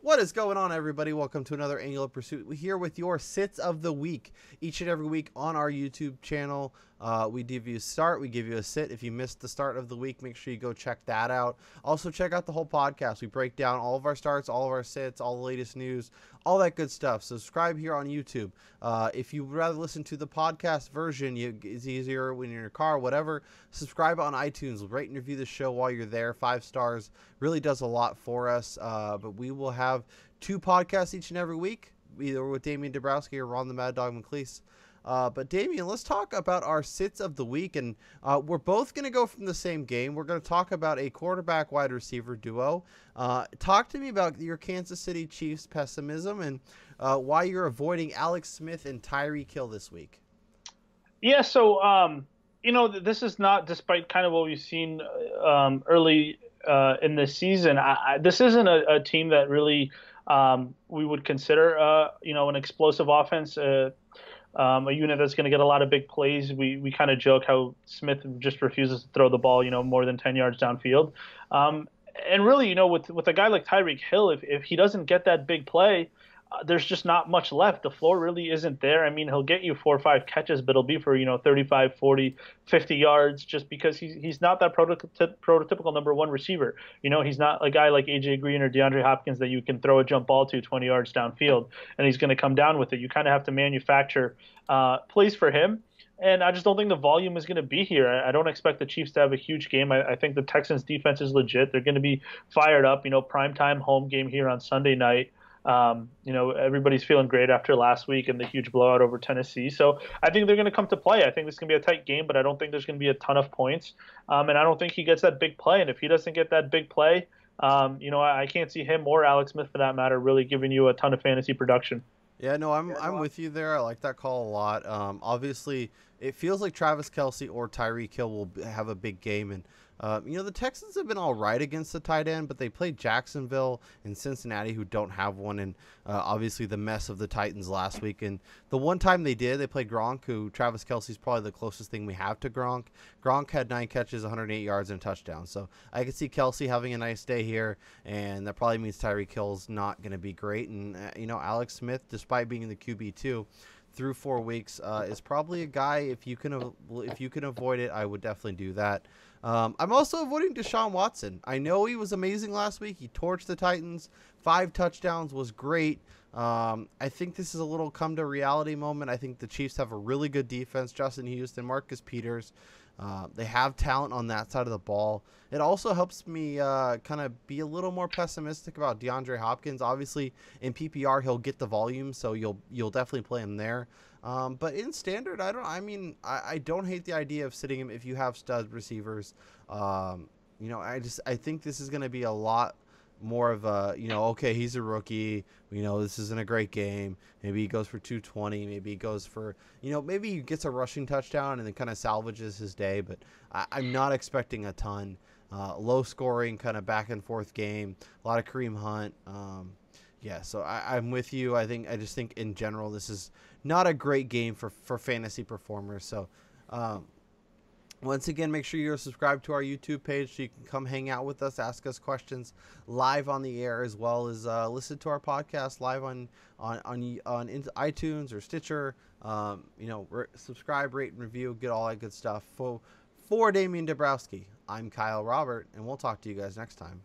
What is going on, everybody? Welcome to another Angular Pursuit. We're here with your sits of the week. Each and every week on our YouTube channel, we give you a start, we give you a sit. If you missed the start of the week, make sure you go check that out. Also, check out the whole podcast. We break down all of our starts, all of our sits, all the latest news, all that good stuff. Subscribe here on YouTube. If you would rather listen to the podcast version, it's easier when you're in your car, whatever. Subscribe on iTunes. Rate and review the show while you're there. 5 stars really does a lot for us. But we will have 2 podcasts each and every week, either with Damian Dabrowski or Ron the Mad Dog McLeese. But Damian, let's talk about our sits of the week, and we're both going to go from the same game. We're going to talk about a quarterback wide receiver duo. Talk to me about your Kansas City Chiefs pessimism and why you're avoiding Alex Smith and Tyreek Hill this week. Yeah, so this is not, despite kind of what we've seen early in this season. This isn't a team that really we would consider, an explosive offense, a unit that's going to get a lot of big plays. We kind of joke how Smith just refuses to throw the ball, more than 10 yards downfield. And really, with a guy like Tyreek Hill, if he doesn't get that big play, there's just not much left. The floor really isn't there. I mean, he'll get you 4 or 5 catches, but it'll be for, 35, 40, 50 yards just because he's not that prototypical number one receiver. He's not a guy like A.J. Green or DeAndre Hopkins that you can throw a jump ball to 20 yards downfield, and he's going to come down with it. You kind of have to manufacture plays for him. And I just don't think the volume is going to be here. I don't expect the Chiefs to have a huge game. I think the Texans' defense is legit. They're going to be fired up. Primetime home game here on Sunday night. Everybody's feeling great after last week and the huge blowout over Tennessee. So I think they're going to come to play. I think this is going to be a tight game, but I don't think there's going to be a ton of points. And I don't think he gets that big play. And if he doesn't get that big play, I can't see him or Alex Smith, for that matter, really giving you a ton of fantasy production. Yeah, no, I'm with you there. I like that call a lot. Obviously, it feels like Travis Kelce or Tyreek Hill will have a big game, and the Texans have been all right against the tight end, but they played Jacksonville and Cincinnati, who don't have one, and obviously the mess of the Titans last week. And the one time they did, they played Gronk, who Travis Kelce's probably the closest thing we have to Gronk. Gronk had 9 catches, 108 yards, and a touchdown. So I could see Kelce having a nice day here, and that probably means Tyreek Hill's not going to be great. And Alex Smith, despite being in the QB2 through 4 weeks, is probably a guy, if you can avoid it, I would definitely do that. I'm also avoiding Deshaun Watson. I know he was amazing last week. He torched the Titans. 5 touchdowns was great. I think this is a little come to reality moment. I think the Chiefs have a really good defense. Justin Houston, Marcus Peters. They have talent on that side of the ball. It also helps me kind of be a little more pessimistic about DeAndre Hopkins. Obviously, in PPR, he'll get the volume, so you'll definitely play him there. But in standard, I don't hate the idea of sitting him if you have stud receivers. I think this is going to be a lot more of a, okay, he's a rookie. This isn't a great game. Maybe he goes for 220. Maybe he goes for, maybe he gets a rushing touchdown and then kind of salvages his day. But I'm not expecting a ton. Low scoring, kind of back and forth game. A lot of Kareem Hunt. Yeah, so I'm with you. I just think in general this is not a great game for fantasy performers. So once again, make sure you're subscribed to our YouTube page so you can come hang out with us, ask us questions live on the air, as well as listen to our podcast live on iTunes or Stitcher. Subscribe, rate, and review, get all that good stuff. For Damian Dabrowski, I'm Kyle Robert, and we'll talk to you guys next time.